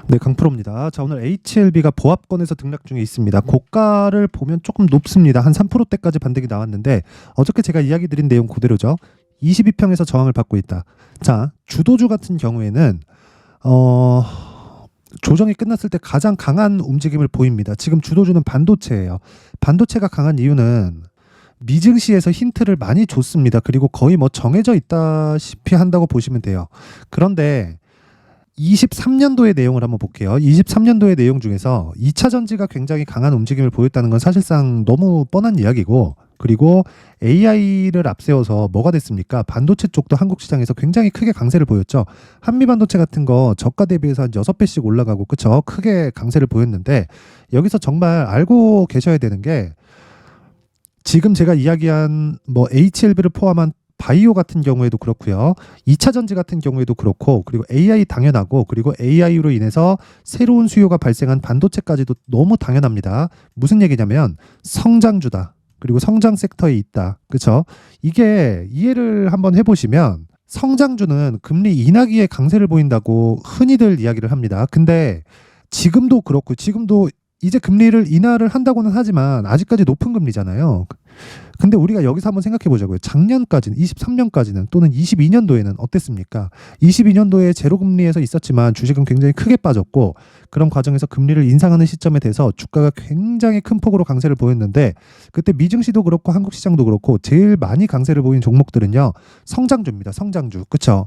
네, 강프로입니다. 자, 오늘 HLB가 보합권에서 등락 중에 있습니다. 고가를 보면 조금 높습니다. 한 3%대까지 반등이 나왔는데 어저께 제가 이야기 드린 내용 그대로죠. 22평에서 저항을 받고 있다. 자, 주도주 같은 경우에는 조정이 끝났을 때 가장 강한 움직임을 보입니다. 지금 주도주는 반도체예요. 반도체가 강한 이유는 미증시에서 힌트를 많이 줬습니다. 그리고 거의 뭐 정해져 있다시피 한다고 보시면 돼요. 그런데 23년도의 내용을 한번 볼게요. 23년도의 내용 중에서 2차 전지가 굉장히 강한 움직임을 보였다는 건 사실상 너무 뻔한 이야기고, 그리고 AI를 앞세워서 뭐가 됐습니까? 반도체 쪽도 한국 시장에서 굉장히 크게 강세를 보였죠. 한미 반도체 같은 거 저가 대비해서 한 6배씩 올라가고, 그쵸? 크게 강세를 보였는데, 여기서 정말 알고 계셔야 되는 게, 지금 제가 이야기한 뭐 HLB를 포함한 바이오 같은 경우에도 그렇고요. 2차 전지 같은 경우에도 그렇고, 그리고 AI 당연하고, 그리고 AI로 인해서 새로운 수요가 발생한 반도체까지도 너무 당연합니다. 무슨 얘기냐면 성장주다. 그리고 성장 섹터에 있다. 그렇죠? 이게 이해를 한번 해보시면 성장주는 금리 인하기에 강세를 보인다고 흔히들 이야기를 합니다. 근데 지금도 그렇고, 지금도 이제 금리를 인하를 한다고는 하지만 아직까지 높은 금리잖아요. 근데 우리가 여기서 한번 생각해 보자고요. 작년까지는, 23년까지는 또는 22년도에는 어땠습니까? 22년도에 제로금리에서 있었지만 주식은 굉장히 크게 빠졌고, 그런 과정에서 금리를 인상하는 시점에 대해서 주가가 굉장히 큰 폭으로 강세를 보였는데, 그때 미증시도 그렇고 한국 시장도 그렇고 제일 많이 강세를 보인 종목들은요, 성장주입니다. 성장주. 그쵸?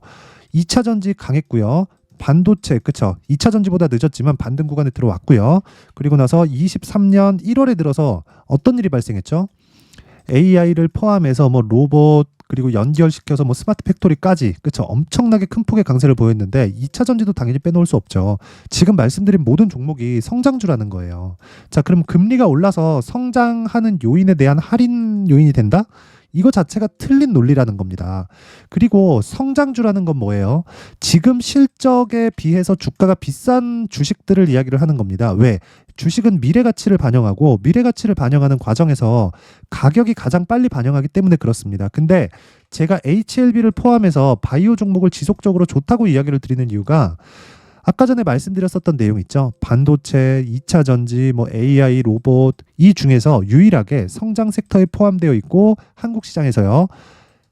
2차 전지 강했고요. 반도체, 그쵸? 2차 전지보다 늦었지만 반등 구간에 들어왔고요. 그리고 나서 23년 1월에 들어서 어떤 일이 발생했죠? AI를 포함해서 뭐 로봇, 그리고 연결시켜서 뭐 스마트 팩토리까지, 그쵸? 엄청나게 큰 폭의 강세를 보였는데 2차 전지도 당연히 빼놓을 수 없죠. 지금 말씀드린 모든 종목이 성장주라는 거예요. 자, 그럼 금리가 올라서 성장하는 요인에 대한 할인 요인이 된다? 이거 자체가 틀린 논리라는 겁니다. 그리고 성장주라는 건 뭐예요? 지금 실적에 비해서 주가가 비싼 주식들을 이야기를 하는 겁니다. 왜? 주식은 미래 가치를 반영하고, 미래 가치를 반영하는 과정에서 가격이 가장 빨리 반영하기 때문에 그렇습니다. 근데 제가 HLB를 포함해서 바이오 종목을 지속적으로 좋다고 이야기를 드리는 이유가, 아까 전에 말씀드렸었던 내용 있죠. 반도체, 2차 전지, 뭐 AI, 로봇, 이 중에서 유일하게 성장 섹터에 포함되어 있고, 한국 시장에서요,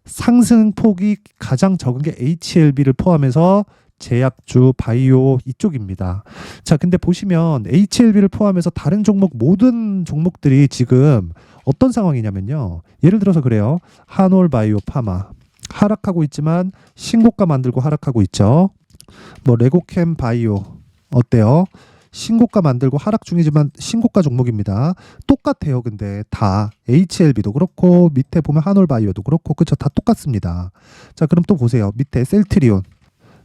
상승폭이 가장 적은 게 HLB를 포함해서 제약주, 바이오 이쪽입니다. 자, 근데 보시면 HLB를 포함해서 다른 종목, 모든 종목들이 지금 어떤 상황이냐면요. 예를 들어서 그래요. 한올 바이오 파마 하락하고 있지만 신고가 만들고 하락하고 있죠. 뭐 레고캠 바이오 어때요? 신고가 만들고 하락 중이지만 신고가 종목입니다. 똑같아요. 근데 다 HLB도 그렇고 밑에 보면 한올 바이오도 그렇고, 그쵸? 다 똑같습니다. 자, 그럼 또 보세요. 밑에 셀트리온.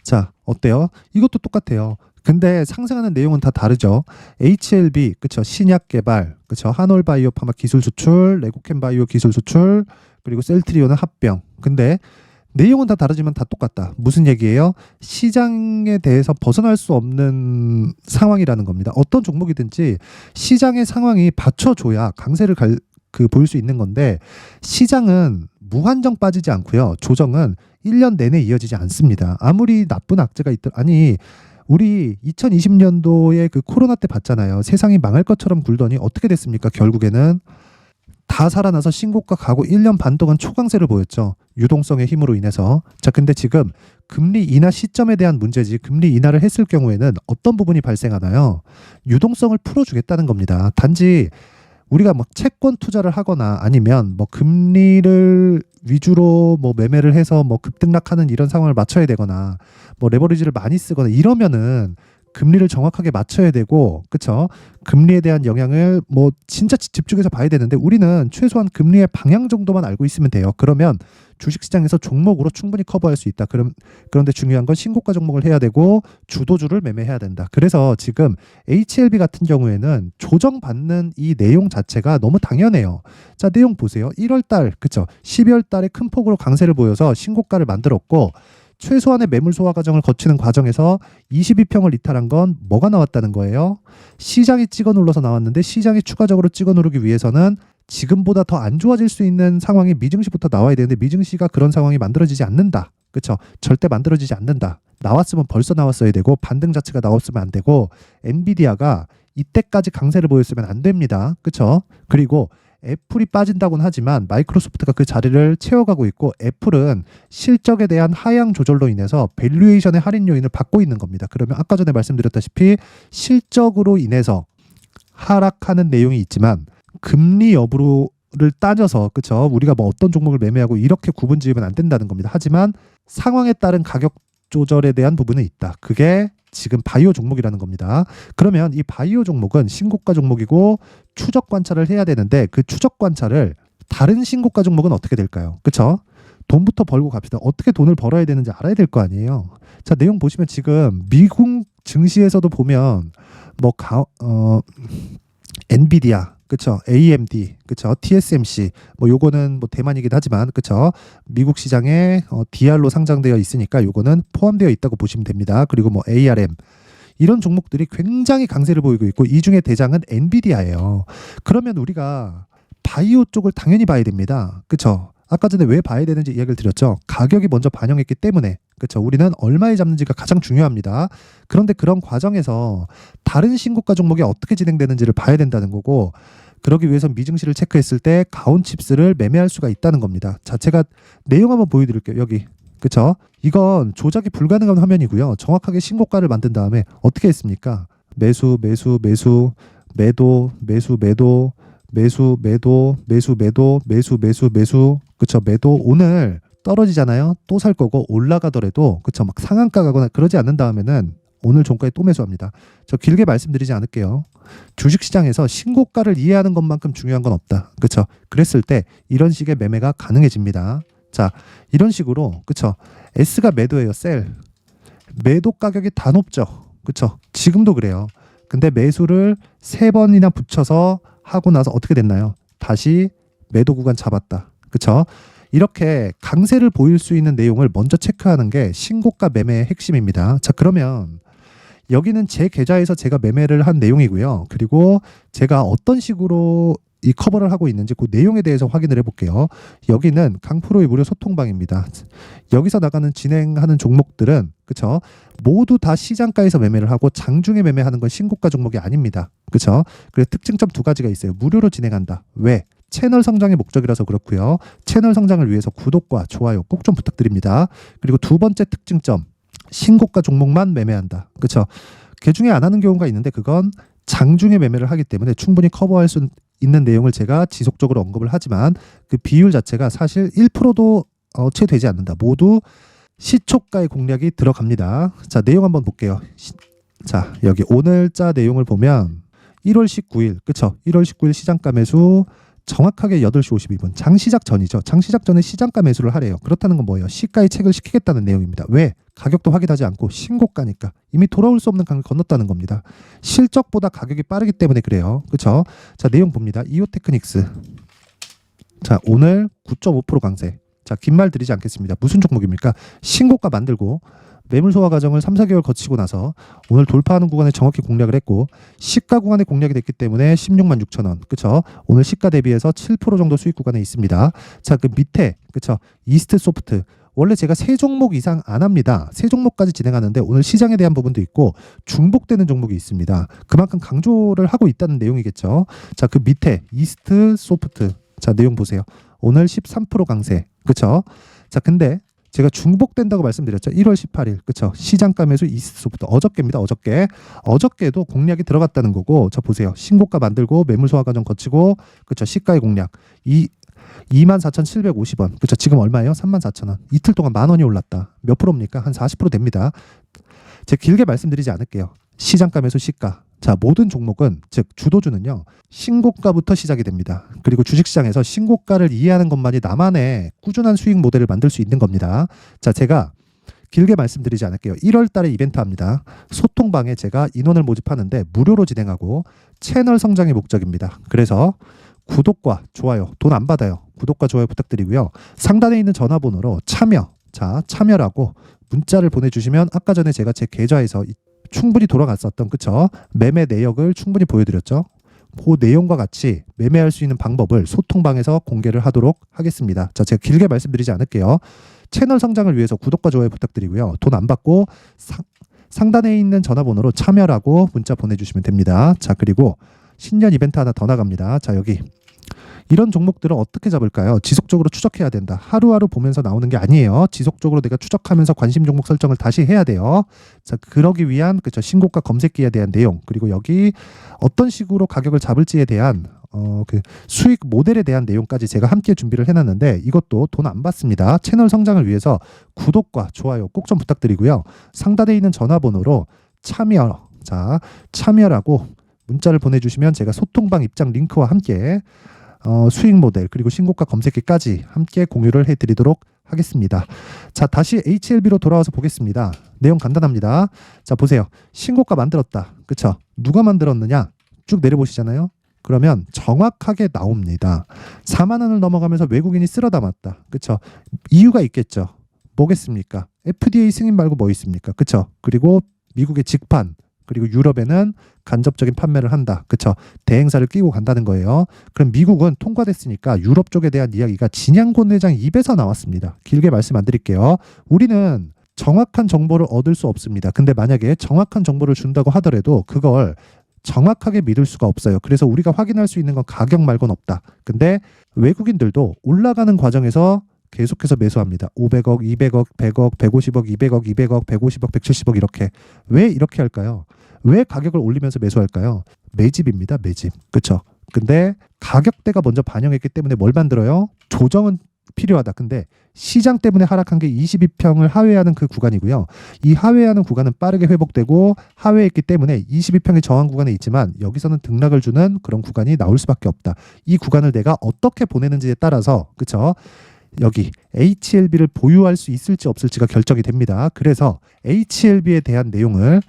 자, 어때요? 이것도 똑같아요. 근데 상승하는 내용은 다 다르죠. HLB, 그쵸? 신약 개발, 그쵸? 한올 바이오 파마 기술 수출, 레고캠 바이오 기술 수출, 그리고 셀트리온은 합병. 근데 내용은 다 다르지만 다 똑같다. 무슨 얘기예요? 시장에 대해서 벗어날 수 없는 상황이라는 겁니다. 어떤 종목이든지 시장의 상황이 받쳐줘야 강세를 보일 수 있는 건데, 시장은 무한정 빠지지 않고요. 조정은 1년 내내 이어지지 않습니다. 아무리 나쁜 악재가 아니, 우리 2020년도에 그 코로나 때 봤잖아요. 세상이 망할 것처럼 굴더니 어떻게 됐습니까? 결국에는 다 살아나서 신고가 가고 1년 반 동안 초강세를 보였죠. 유동성의 힘으로 인해서. 자, 근데 지금 금리 인하 시점에 대한 문제지, 금리 인하를 했을 경우에는 어떤 부분이 발생하나요? 유동성을 풀어주겠다는 겁니다. 단지 우리가 막 채권 투자를 하거나 아니면 뭐 금리를 위주로 뭐 매매를 해서 뭐 급등락하는 이런 상황을 맞춰야 되거나, 뭐 레버리지를 많이 쓰거나 이러면은 금리를 정확하게 맞춰야 되고, 그쵸? 금리에 대한 영향을 뭐 진짜 집중해서 봐야 되는데, 우리는 최소한 금리의 방향 정도만 알고 있으면 돼요. 그러면 주식시장에서 종목으로 충분히 커버할 수 있다. 그런데 중요한 건 신고가 종목을 해야 되고 주도주를 매매해야 된다. 그래서 지금 HLB 같은 경우에는 조정받는 이 내용 자체가 너무 당연해요. 자, 내용 보세요. 1월달, 그쵸? 12월달에 큰 폭으로 강세를 보여서 신고가를 만들었고, 최소한의 매물 소화 과정을 거치는 과정에서 22평을 이탈한 건 뭐가 나왔다는 거예요? 시장이 찍어 눌러서 나왔는데, 시장이 추가적으로 찍어 누르기 위해서는 지금보다 더 안 좋아질 수 있는 상황이 미증시부터 나와야 되는데, 미증시가 그런 상황이 만들어지지 않는다. 그렇죠? 절대 만들어지지 않는다. 나왔으면 벌써 나왔어야 되고 반등 자체가 나왔으면 안 되고 엔비디아가 이때까지 강세를 보였으면 안 됩니다. 그렇죠? 그리고 애플이 빠진다고는 하지만 마이크로소프트가 그 자리를 채워가고 있고 애플은 실적에 대한 하향 조절로 인해서 밸류에이션의 할인 요인을 받고 있는 겁니다. 그러면 아까 전에 말씀드렸다시피 실적으로 인해서 하락하는 내용이 있지만 금리 여부를 따져서 그쵸 우리가 뭐 어떤 종목을 매매하고 이렇게 구분 지으면 안 된다는 겁니다. 하지만 상황에 따른 가격 조절에 대한 부분은 있다. 그게 지금 바이오 종목이라는 겁니다. 그러면 이 바이오 종목은 신고가 종목이고 추적 관찰을 해야 되는데 그 추적 관찰을 다른 신고가 종목은 어떻게 될까요? 그쵸? 돈부터 벌고 갑시다. 어떻게 돈을 벌어야 되는지 알아야 될 거 아니에요. 자, 내용 보시면 지금 미국 증시에서도 보면 뭐 엔비디아 그쵸 AMD 그쵸 TSMC 뭐 요거는 뭐 대만이긴 하지만 그쵸 미국 시장에 DR로 상장되어 있으니까 요거는 포함되어 있다고 보시면 됩니다. 그리고 뭐 ARM 이런 종목들이 굉장히 강세를 보이고 있고 이 중에 대장은 엔비디아예요. 그러면 우리가 바이오 쪽을 당연히 봐야 됩니다. 그쵸 아까 전에 왜 봐야 되는지 이야기를 드렸죠. 가격이 먼저 반영했기 때문에 그렇죠. 우리는 얼마에 잡는지가 가장 중요합니다. 그런데 그런 과정에서 다른 신고가 종목이 어떻게 진행되는지를 봐야 된다는 거고 그러기 위해서 미증시를 체크했을 때 가온칩스를 매매할 수가 있다는 겁니다. 자, 제가 내용 한번 보여드릴게요. 여기 그렇죠. 이건 조작이 불가능한 화면이고요. 정확하게 신고가를 만든 다음에 어떻게 했습니까? 매수 매수 매수 매도 매수 매도 매수 매도 매수 매도 매수 매수 매수 그렇죠. 매도 오늘 떨어지잖아요. 또 살 거고 올라가더라도 그쵸 막 상한가 가거나 그러지 않는 다음에는 오늘 종가에 또 매수합니다. 저 길게 말씀드리지 않을게요. 주식시장에서 신고가를 이해하는 것만큼 중요한 건 없다. 그쵸 그랬을 때 이런 식의 매매가 가능해집니다. 자 이런 식으로 그쵸 S가 매도예요. 셀 매도 가격이 다 높죠. 그쵸 지금도 그래요. 근데 매수를 3번이나 붙여서 하고 나서 어떻게 됐나요? 다시 매도 구간 잡았다. 그쵸 이렇게 강세를 보일 수 있는 내용을 먼저 체크하는 게 신고가 매매의 핵심입니다. 자, 그러면 여기는 제 계좌에서 제가 매매를 한 내용이고요. 그리고 제가 어떤 식으로 이 커버를 하고 있는지 그 내용에 대해서 확인을 해볼게요. 여기는 강프로의 무료 소통방입니다. 여기서 나가는 진행하는 종목들은 그쵸 모두 다 시장가에서 매매를 하고 장중에 매매하는 건 신고가 종목이 아닙니다. 그쵸 그래서 특징점 2가지가 있어요. 무료로 진행한다. 왜? 채널 성장의 목적이라서 그렇고요. 채널 성장을 위해서 구독과 좋아요 꼭 좀 부탁드립니다. 그리고 두 번째 특징점 신고가 종목만 매매한다. 그렇죠? 개중에 안 하는 경우가 있는데 그건 장중에 매매를 하기 때문에 충분히 커버할 수 있는 내용을 제가 지속적으로 언급을 하지만 그 비율 자체가 사실 1%도 채 되지 않는다. 모두 시초가의 공략이 들어갑니다. 자 내용 한번 볼게요. 자 여기 오늘자 내용을 보면 1월 19일 그쵸 1월 19일 시장가 매수 정확하게 8시 52분 장시작 전이죠. 장시작 전에 시장가 매수를 하래요. 그렇다는 건 뭐예요? 시가에 책을 시키겠다는 내용입니다. 왜? 가격도 확인하지 않고 신고가니까 이미 돌아올 수 없는 강을 건넜다는 겁니다. 실적보다 가격이 빠르기 때문에 그래요. 그렇죠? 자 내용 봅니다. 이오테크닉스 자 오늘 9.5% 강세. 자 긴 말 드리지 않겠습니다. 무슨 종목입니까? 신고가 만들고 매물 소화 과정을 3, 4개월 거치고 나서 오늘 돌파하는 구간에 정확히 공략을 했고 시가 구간에 공략이 됐기 때문에 16만 6천 원. 그쵸? 오늘 시가 대비해서 7% 정도 수익 구간에 있습니다. 자, 그 밑에 그쵸? 이스트 소프트. 원래 제가 3종목 이상 안 합니다. 3종목까지 진행하는데 오늘 시장에 대한 부분도 있고 중복되는 종목이 있습니다. 그만큼 강조를 하고 있다는 내용이겠죠. 자, 그 밑에 이스트 소프트. 자, 내용 보세요. 오늘 13% 강세. 그쵸? 자, 근데 제가 중복된다고 말씀드렸죠. 1월 18일. 그쵸? 시장가 매수 이스트소프트. 어저께입니다. 어저께. 어저께도 공략이 들어갔다는 거고. 저 보세요. 신고가 만들고 매물 소화 과정 거치고 그쵸? 시가의 공략. 24,750원. 그쵸? 지금 얼마예요? 34,000원. 이틀 동안 10,000원이 올랐다. 몇 프로입니까? 한 40% 됩니다. 제가 길게 말씀드리지 않을게요. 시장가 매수 시가. 자, 모든 종목은 즉 주도주는요. 신고가부터 시작이 됩니다. 그리고 주식시장에서 신고가를 이해하는 것만이 나만의 꾸준한 수익 모델을 만들 수 있는 겁니다. 자, 제가 길게 말씀드리지 않을게요. 1월 달에 이벤트 합니다. 소통방에 제가 인원을 모집하는데 무료로 진행하고 채널 성장의 목적입니다. 그래서 구독과 좋아요 돈 안 받아요. 구독과 좋아요 부탁드리고요. 상단에 있는 전화번호로 참여라고 문자를 보내주시면 아까 전에 제가 제 계좌에서 충분히 돌아갔었던 그쵸? 매매 내역을 충분히 보여드렸죠. 그 내용과 같이 매매할 수 있는 방법을 소통방에서 공개를 하도록 하겠습니다. 자, 제가 길게 말씀드리지 않을게요. 채널 성장을 위해서 구독과 좋아요 부탁드리고요. 돈 안 받고 상단에 있는 전화번호로 참여라고 문자 보내주시면 됩니다. 자, 그리고 신년 이벤트 하나 더 나갑니다. 자, 여기 이런 종목들을 어떻게 잡을까요? 지속적으로 추적해야 된다. 하루하루 보면서 나오는 게 아니에요. 지속적으로 내가 추적하면서 관심 종목 설정을 다시 해야 돼요. 자, 그러기 위한 그쵸 신고가 검색기에 대한 내용, 그리고 여기 어떤 식으로 가격을 잡을지에 대한 그 수익 모델에 대한 내용까지 제가 함께 준비를 해놨는데 이것도 돈 안 받습니다. 채널 성장을 위해서 구독과 좋아요 꼭 좀 부탁드리고요. 상단에 있는 전화번호로 참여라고 문자를 보내주시면 제가 소통방 입장 링크와 함께 수익 모델 그리고 신고가 검색기까지 함께 공유를 해드리도록 하겠습니다. 자, 다시 HLB로 돌아와서 보겠습니다. 내용 간단합니다. 자, 보세요. 신고가 만들었다. 그쵸? 누가 만들었느냐? 쭉 내려보시잖아요. 그러면 정확하게 나옵니다. 4만 원을 넘어가면서 외국인이 쓸어 담았다. 그쵸? 이유가 있겠죠. 뭐겠습니까? FDA 승인 말고 뭐 있습니까? 그쵸? 그리고 미국의 직판, 그리고 유럽에는 간접적인 판매를 한다. 그쵸? 대행사를 끼고 간다는 거예요. 그럼 미국은 통과됐으니까 유럽 쪽에 대한 이야기가 진양곤 회장 입에서 나왔습니다. 길게 말씀 안 드릴게요. 우리는 정확한 정보를 얻을 수 없습니다. 근데 만약에 정확한 정보를 준다고 하더라도 그걸 정확하게 믿을 수가 없어요. 그래서 우리가 확인할 수 있는 건 가격 말고는 없다. 근데 외국인들도 올라가는 과정에서 계속해서 매수합니다. 500억, 200억, 100억, 150억, 200억, 200억, 150억, 170억 이렇게. 왜 이렇게 할까요? 왜 가격을 올리면서 매수할까요? 매집입니다. 매집. 그렇죠? 근데 가격대가 먼저 반영했기 때문에 뭘 만들어요? 조정은 필요하다. 근데 시장 때문에 하락한 게 22평을 하회하는 그 구간이고요. 이 하회하는 구간은 빠르게 회복되고 하회했기 때문에 22평의 저항 구간에 있지만 여기서는 등락을 주는 그런 구간이 나올 수밖에 없다. 이 구간을 내가 어떻게 보내는지에 따라서 그렇죠? 여기 HLB를 보유할 수 있을지 없을지가 결정이 됩니다. 그래서 HLB에 대한 내용을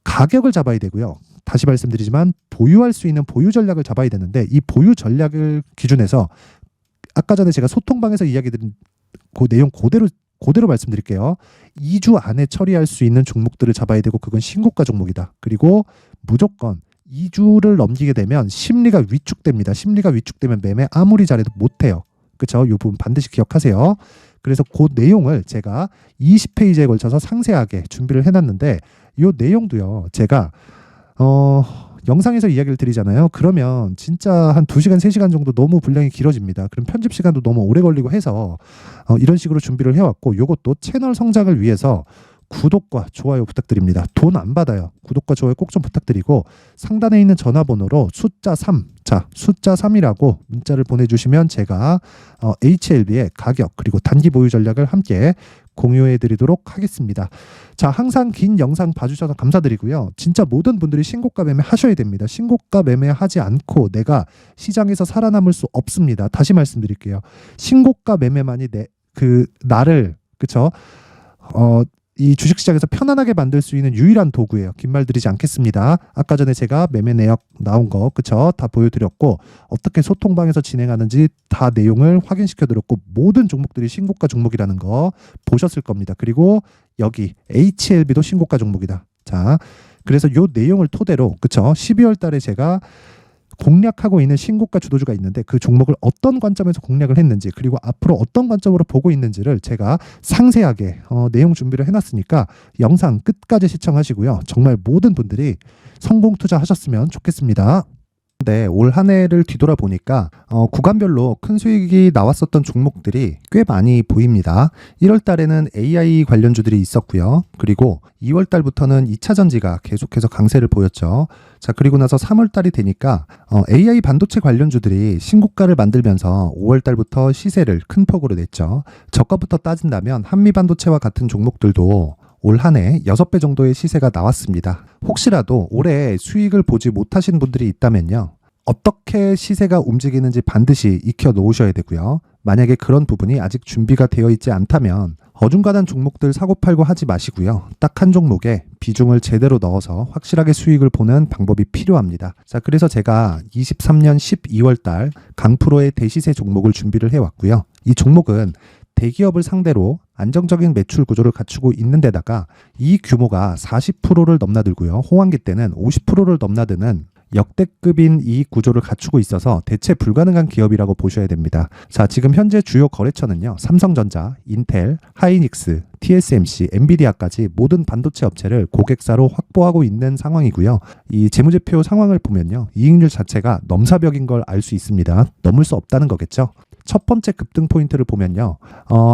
가격을 잡아야 되고요. 다시 말씀드리지만 보유할 수 있는 보유 전략을 잡아야 되는데 이 보유 전략을 기준해서 아까 전에 제가 소통방에서 이야기 드린 그 내용 그대로 말씀드릴게요. 2주 안에 처리할 수 있는 종목들을 잡아야 되고 그건 신고가 종목이다. 그리고 무조건 2주를 넘기게 되면 심리가 위축됩니다. 심리가 위축되면 매매 아무리 잘해도 못해요. 그렇죠? 이 부분 반드시 기억하세요. 그래서 그 내용을 제가 20페이지에 걸쳐서 상세하게 준비를 해놨는데 이 내용도요. 제가 영상에서 이야기를 드리잖아요. 그러면 진짜 한 2시간, 3시간 정도 너무 분량이 길어집니다. 그럼 편집 시간도 너무 오래 걸리고 해서 이런 식으로 준비를 해왔고 이것도 채널 성장을 위해서 구독과 좋아요 부탁드립니다. 돈 안 받아요. 구독과 좋아요 꼭 좀 부탁드리고 상단에 있는 전화번호로 숫자 3, 자 숫자 3이라고 문자를 보내주시면 제가 HLB의 가격 그리고 단기 보유 전략을 함께 공유해 드리도록 하겠습니다. 자, 항상 긴 영상 봐주셔서 감사드리고요. 진짜 모든 분들이 신고가 매매 하셔야 됩니다. 신고가 매매하지 않고 내가 시장에서 살아남을 수 없습니다. 다시 말씀드릴게요. 신고가 매매만이 나를 그쵸? 이 주식시장에서 편안하게 만들 수 있는 유일한 도구예요. 긴 말 드리지 않겠습니다. 아까 전에 제가 매매 내역 나온 거 그쵸? 다 보여드렸고 어떻게 소통방에서 진행하는지 다 내용을 확인시켜드렸고 모든 종목들이 신고가 종목이라는 거 보셨을 겁니다. 그리고 여기 HLB도 신고가 종목이다. 자, 그래서 요 내용을 토대로 그쵸? 12월 달에 제가 공략하고 있는 신고가 주도주가 있는데 그 종목을 어떤 관점에서 공략을 했는지 그리고 앞으로 어떤 관점으로 보고 있는지를 제가 상세하게 내용 준비를 해놨으니까 영상 끝까지 시청하시고요. 정말 모든 분들이 성공 투자하셨으면 좋겠습니다. 네, 올 한 해를 뒤돌아보니까 구간별로 큰 수익이 나왔었던 종목들이 꽤 많이 보입니다. 1월 달에는 AI 관련주들이 있었고요. 그리고 2월 달부터는 2차 전지가 계속해서 강세를 보였죠. 자, 그리고 나서 3월 달이 되니까 AI 반도체 관련주들이 신고가를 만들면서 5월 달부터 시세를 큰 폭으로 냈죠. 저가부터 따진다면 한미 반도체와 같은 종목들도 올 한 해 6배 정도의 시세가 나왔습니다. 혹시라도 올해 수익을 보지 못하신 분들이 있다면요. 어떻게 시세가 움직이는지 반드시 익혀 놓으셔야 되고요. 만약에 그런 부분이 아직 준비가 되어 있지 않다면 어중간한 종목들 사고팔고 하지 마시고요. 딱 한 종목에 비중을 제대로 넣어서 확실하게 수익을 보는 방법이 필요합니다. 자, 그래서 제가 23년 12월 달 강프로의 대시세 종목을 준비를 해왔고요. 이 종목은 대기업을 상대로 안정적인 매출 구조를 갖추고 있는 데다가 이 규모가 40%를 넘나들고요. 호황기 때는 50%를 넘나드는 역대급인 이익 구조를 갖추고 있어서 대체 불가능한 기업이라고 보셔야 됩니다. 자, 지금 현재 주요 거래처는요. 삼성전자, 인텔, 하이닉스, TSMC, 엔비디아까지 모든 반도체 업체를 고객사로 확보하고 있는 상황이고요. 이 재무제표 상황을 보면요. 이익률 자체가 넘사벽인 걸 알 수 있습니다. 넘을 수 없다는 거겠죠. 첫 번째 급등 포인트를 보면요.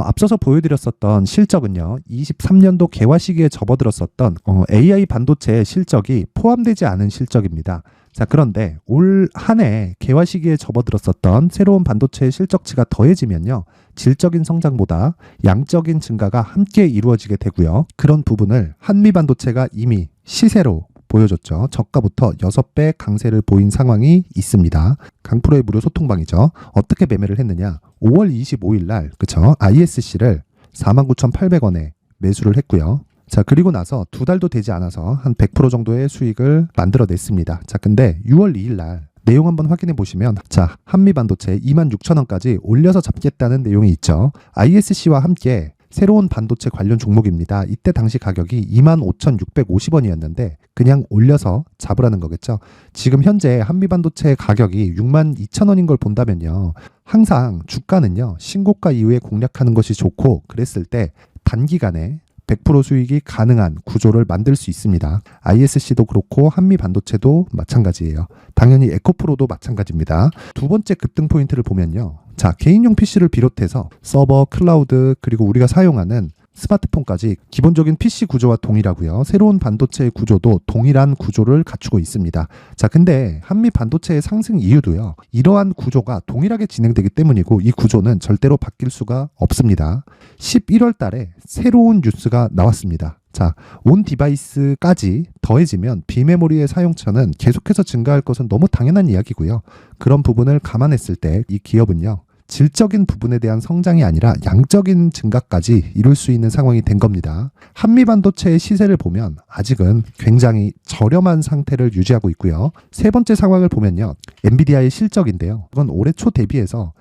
앞서서 보여드렸었던 실적은요. 23년도 개화 시기에 접어들었었던 AI 반도체의 실적이 포함되지 않은 실적입니다. 자, 그런데 올 한 해 개화 시기에 접어들었었던 새로운 반도체의 실적치가 더해지면요. 질적인 성장보다 양적인 증가가 함께 이루어지게 되고요. 그런 부분을 한미반도체가 이미 시세로 보여줬죠. 저가부터 6배 강세를 보인 상황이 있습니다. 강프로의 무료 소통방이죠. 어떻게 매매를 했느냐. 5월 25일 날 그쵸? ISC를 49,800원에 매수를 했고요. 자, 그리고 나서 2달도 되지 않아서 한 100% 정도의 수익을 만들어냈습니다. 자, 근데 6월 2일 날 내용 한번 확인해 보시면 자, 한미반도체 26,000원까지 올려서 잡겠다는 내용이 있죠. ISC와 함께 새로운 반도체 관련 종목입니다. 이때 당시 가격이 25,650원이었는데 그냥 올려서 잡으라는 거겠죠. 지금 현재 한미반도체 가격이 62,000원인 걸 본다면요. 항상 주가는요. 신고가 이후에 공략하는 것이 좋고 그랬을 때 단기간에 100% 수익이 가능한 구조를 만들 수 있습니다. ISC도 그렇고 한미반도체도 마찬가지예요. 당연히 에코프로도 마찬가지입니다. 두 번째 급등 포인트를 보면요. 자, 개인용 PC를 비롯해서 서버, 클라우드, 그리고 우리가 사용하는 스마트폰까지 기본적인 PC 구조와 동일하고요. 새로운 반도체의 구조도 동일한 구조를 갖추고 있습니다. 자, 근데 한미 반도체의 상승 이유도요. 이러한 구조가 동일하게 진행되기 때문이고 이 구조는 절대로 바뀔 수가 없습니다. 11월 달에 새로운 뉴스가 나왔습니다. 자, 온 디바이스까지 더해지면 비메모리의 사용처는 계속해서 증가할 것은 너무 당연한 이야기고요. 그런 부분을 감안했을 때 이 기업은요. 질적인 부분에 대한 성장이 아니라 양적인 증가까지 이룰 수 있는 상황이 된 겁니다. 한미반도체의 시세를 보면 아직은 굉장히 저렴한 상태를 유지하고 있고요. 세 번째 상황을 보면요. 엔비디아의 실적인데요. 그건 올해 초 대비해서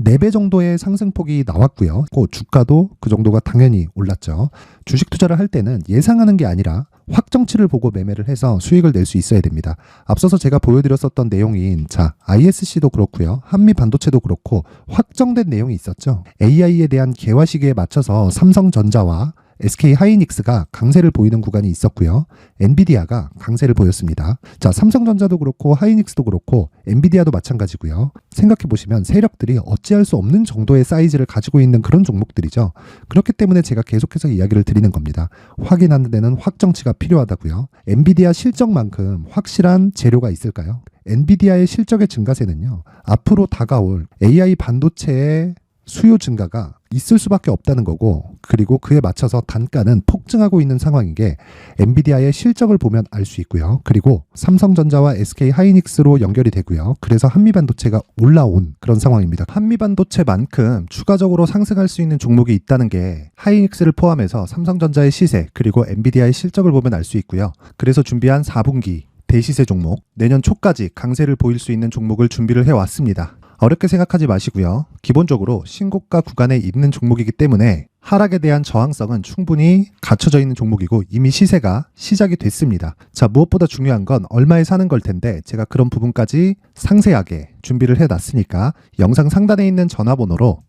4배 정도의 상승폭이 나왔고요. 주가도 그 정도가 당연히 올랐죠. 주식 투자를 할 때는 예상하는 게 아니라 확정치를 보고 매매를 해서 수익을 낼 수 있어야 됩니다. 앞서서 제가 보여드렸었던 내용인 자, ISC도 그렇고요. 한미반도체도 그렇고 확정된 내용이 있었죠. AI에 대한 개화 시기에 맞춰서 삼성전자와 SK 하이닉스가 강세를 보이는 구간이 있었고요. 엔비디아가 강세를 보였습니다. 자, 삼성전자도 그렇고 하이닉스도 그렇고 엔비디아도 마찬가지고요. 생각해 보시면 세력들이 어찌할 수 없는 정도의 사이즈를 가지고 있는 그런 종목들이죠. 그렇기 때문에 제가 계속해서 이야기를 드리는 겁니다. 확인하는 데는 확정치가 필요하다고요. 엔비디아 실적만큼 확실한 재료가 있을까요? 엔비디아의 실적의 증가세는요. 앞으로 다가올 AI 반도체의 수요 증가가 있을 수밖에 없다는 거고 그리고 그에 맞춰서 단가는 폭증하고 있는 상황인 게 엔비디아의 실적을 보면 알 수 있고요. 그리고 삼성전자와 SK 하이닉스로 연결이 되고요. 그래서 한미반도체가 올라온 그런 상황입니다. 한미반도체만큼 추가적으로 상승할 수 있는 종목이 있다는 게 하이닉스를 포함해서 삼성전자의 시세 그리고 엔비디아의 실적을 보면 알 수 있고요. 그래서 준비한 4분기 대시세 종목 내년 초까지 강세를 보일 수 있는 종목을 준비를 해왔습니다. 어렵게 생각하지 마시고요. 기본적으로 신고가 구간에 있는 종목이기 때문에 하락에 대한 저항성은 충분히 갖춰져 있는 종목이고 이미 시세가 시작이 됐습니다. 자, 무엇보다 중요한 건 얼마에 사는 걸 텐데 제가 그런 부분까지 상세하게 준비를 해놨으니까 영상 상단에 있는 전화번호로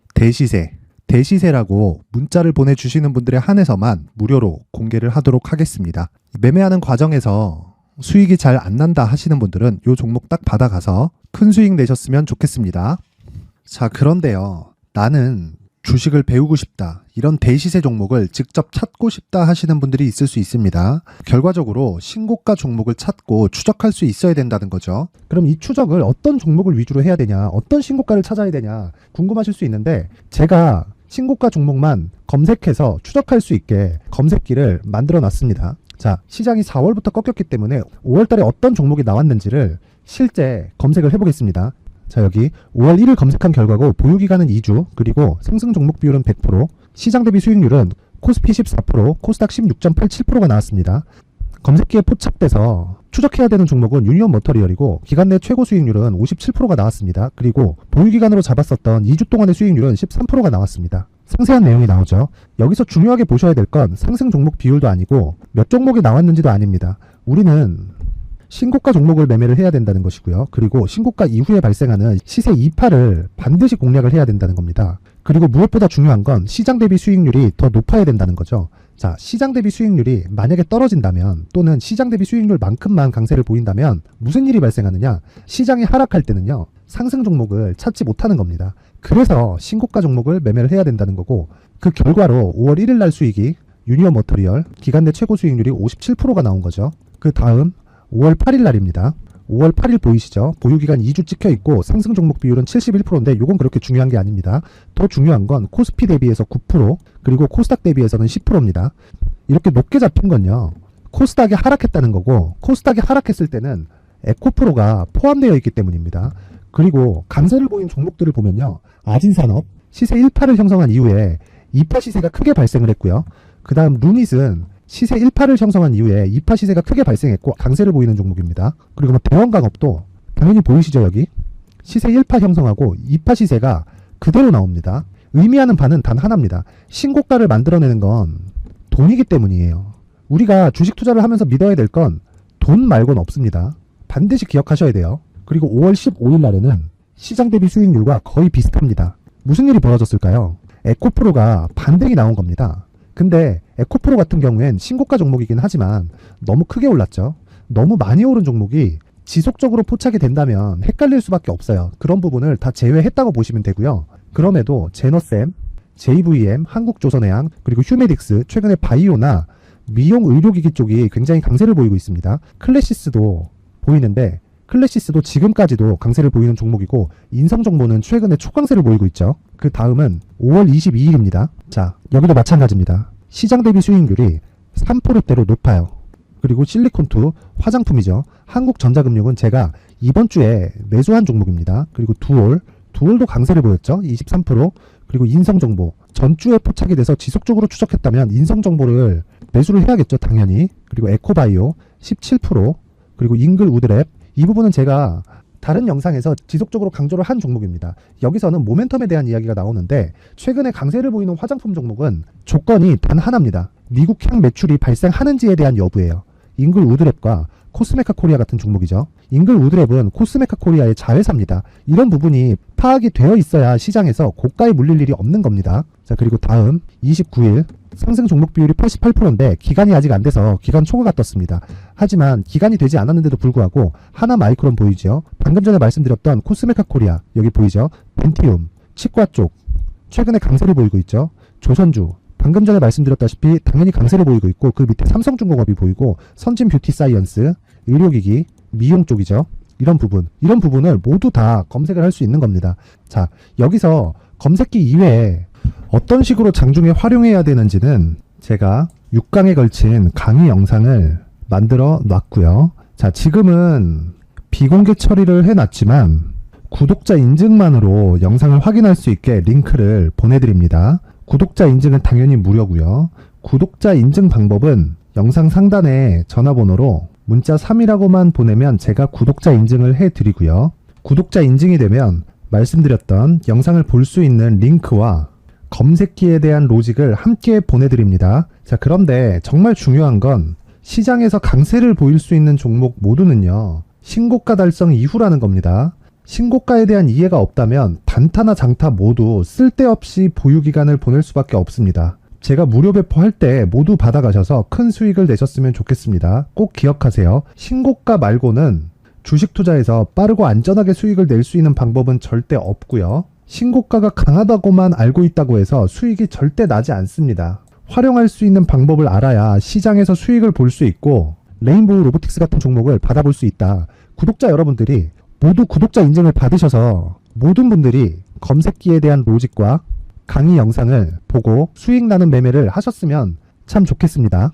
대시세라고 문자를 보내주시는 분들에 한해서만 무료로 공개를 하도록 하겠습니다. 매매하는 과정에서 수익이 잘 안 난다 하시는 분들은 이 종목 딱 받아가서 큰 수익 내셨으면 좋겠습니다. 자, 그런데요. 나는 주식을 배우고 싶다. 이런 대시세 종목을 직접 찾고 싶다 하시는 분들이 있을 수 있습니다. 결과적으로 신고가 종목을 찾고 추적할 수 있어야 된다는 거죠. 그럼 이 추적을 어떤 종목을 위주로 해야 되냐, 어떤 신고가를 찾아야 되냐 궁금하실 수 있는데 제가 신고가 종목만 검색해서 추적할 수 있게 검색기를 만들어 놨습니다. 자, 시장이 4월부터 꺾였기 때문에 5월 달에 어떤 종목이 나왔는지를 실제 검색을 해보겠습니다. 자, 여기 5월 1일 검색한 결과고 보유기간은 2주 그리고 상승 종목 비율은 100% 시장 대비 수익률은 코스피 14% 코스닥 16.87%가 나왔습니다. 검색기에 포착돼서 추적해야 되는 종목은 유니온 머터리얼이고 기간 내 최고 수익률은 57%가 나왔습니다. 그리고 보유기간으로 잡았었던 2주 동안의 수익률은 13%가 나왔습니다. 상세한 내용이 나오죠. 여기서 중요하게 보셔야 될 건 상승 종목 비율도 아니고 몇 종목이 나왔는지도 아닙니다. 우리는 신고가 종목을 매매를 해야 된다는 것이고요. 그리고 신고가 이후에 발생하는 시세 이파를 반드시 공략을 해야 된다는 겁니다. 그리고 무엇보다 중요한 건 시장 대비 수익률이 더 높아야 된다는 거죠. 자, 시장 대비 수익률이 만약에 떨어진다면 또는 시장 대비 수익률만큼만 강세를 보인다면 무슨 일이 발생하느냐? 시장이 하락할 때는요. 상승 종목을 찾지 못하는 겁니다. 그래서 신고가 종목을 매매를 해야 된다는 거고 그 결과로 5월 1일 날 수익이 유니온 머터리얼 기간 내 최고 수익률이 57%가 나온 거죠. 그 다음 5월 8일 날입니다. 5월 8일 보이시죠? 보유기간 2주 찍혀 있고 상승 종목 비율은 71%인데 이건 그렇게 중요한 게 아닙니다. 더 중요한 건 코스피 대비해서 9% 그리고 코스닥 대비해서는 10%입니다. 이렇게 높게 잡힌 건요. 코스닥이 하락했다는 거고 코스닥이 하락했을 때는 에코프로가 포함되어 있기 때문입니다. 그리고 강세를 보인 종목들을 보면요. 아진산업 시세 1파를 형성한 이후에 2파 시세가 크게 발생을 했고요. 그 다음 루닛은 시세 1파를 형성한 이후에 2파 시세가 크게 발생했고 강세를 보이는 종목입니다. 그리고 뭐 대원강업도 당연히 보이시죠 여기? 시세 1파 형성하고 2파 시세가 그대로 나옵니다. 의미하는 바는 단 하나입니다. 신고가를 만들어내는 건 돈이기 때문이에요. 우리가 주식 투자를 하면서 믿어야 될 건 돈 말고는 없습니다. 반드시 기억하셔야 돼요. 그리고 5월 15일 날에는 시장 대비 수익률과 거의 비슷합니다. 무슨 일이 벌어졌을까요? 에코프로가 반등이 나온 겁니다. 근데 에코프로 같은 경우엔 신고가 종목이긴 하지만 너무 크게 올랐죠. 너무 많이 오른 종목이 지속적으로 포착이 된다면 헷갈릴 수밖에 없어요. 그런 부분을 다 제외했다고 보시면 되고요. 그럼에도 제너셈, JVM, 한국조선해양, 그리고 휴메딕스, 최근에 바이오나 미용 의료기기 쪽이 굉장히 강세를 보이고 있습니다. 클래시스도 보이는데 클래시스도 지금까지도 강세를 보이는 종목이고 인성정보는 최근에 초강세를 보이고 있죠. 그 다음은 5월 22일입니다. 자, 여기도 마찬가지입니다. 시장 대비 수익률이 3%대로 높아요. 그리고 실리콘2 화장품이죠. 한국전자금융은 제가 이번 주에 매수한 종목입니다. 그리고 두올도 강세를 보였죠. 23%. 그리고 인성정보 전주에 포착이 돼서 지속적으로 추적했다면 인성정보를 매수를 해야겠죠. 당연히. 그리고 에코바이오 17%. 그리고 잉글우드랩 이 부분은 제가 다른 영상에서 지속적으로 강조를 한 종목입니다. 여기서는 모멘텀에 대한 이야기가 나오는데 최근에 강세를 보이는 화장품 종목은 조건이 단 하나입니다. 미국향 매출이 발생하는지에 대한 여부예요. 잉글우드랩과 코스메카 코리아 같은 종목이죠. 잉글우드랩은 코스메카 코리아의 자회사입니다. 이런 부분이 파악이 되어 있어야 시장에서 고가에 물릴 일이 없는 겁니다. 자, 그리고 다음 29일 상승 종목 비율이 88%인데 기간이 아직 안 돼서 기간 초과가 떴습니다. 하지만 기간이 되지 않았는데도 불구하고 하나 마이크론 보이죠? 방금 전에 말씀드렸던 코스메카 코리아 여기 보이죠? 벤티움, 치과 쪽 최근에 강세를 보이고 있죠. 조선주 방금 전에 말씀드렸다시피 당연히 강세를 보이고 있고 그 밑에 삼성중공업이 보이고 선진 뷰티 사이언스, 의료기기, 미용 쪽이죠. 이런 부분을 모두 다 검색을 할 수 있는 겁니다. 자, 여기서 검색기 이외에 어떤 식으로 장중에 활용해야 되는지는 제가 6강에 걸친 강의 영상을 만들어 놨고요. 자, 지금은 비공개 처리를 해놨지만 구독자 인증만으로 영상을 확인할 수 있게 링크를 보내드립니다. 구독자 인증은 당연히 무료고요. 구독자 인증 방법은 영상 상단에 전화번호로 문자 3이라고만 보내면 제가 구독자 인증을 해드리고요. 구독자 인증이 되면 말씀드렸던 영상을 볼 수 있는 링크와 검색기에 대한 로직을 함께 보내드립니다. 자, 그런데 정말 중요한 건 시장에서 강세를 보일 수 있는 종목 모두는요. 신고가 달성 이후라는 겁니다. 신고가에 대한 이해가 없다면 단타나 장타 모두 쓸데없이 보유기간을 보낼 수밖에 없습니다. 제가 무료 배포할 때 모두 받아가셔서 큰 수익을 내셨으면 좋겠습니다. 꼭 기억하세요. 신고가 말고는 주식 투자에서 빠르고 안전하게 수익을 낼 수 있는 방법은 절대 없고요. 신고가가 강하다고만 알고 있다고 해서 수익이 절대 나지 않습니다. 활용할 수 있는 방법을 알아야 시장에서 수익을 볼 수 있고 레인보우 로보틱스 같은 종목을 받아볼 수 있다. 구독자 여러분들이 모두 구독자 인증을 받으셔서 모든 분들이 검색기에 대한 로직과 강의 영상을 보고 수익 나는 매매를 하셨으면 참 좋겠습니다.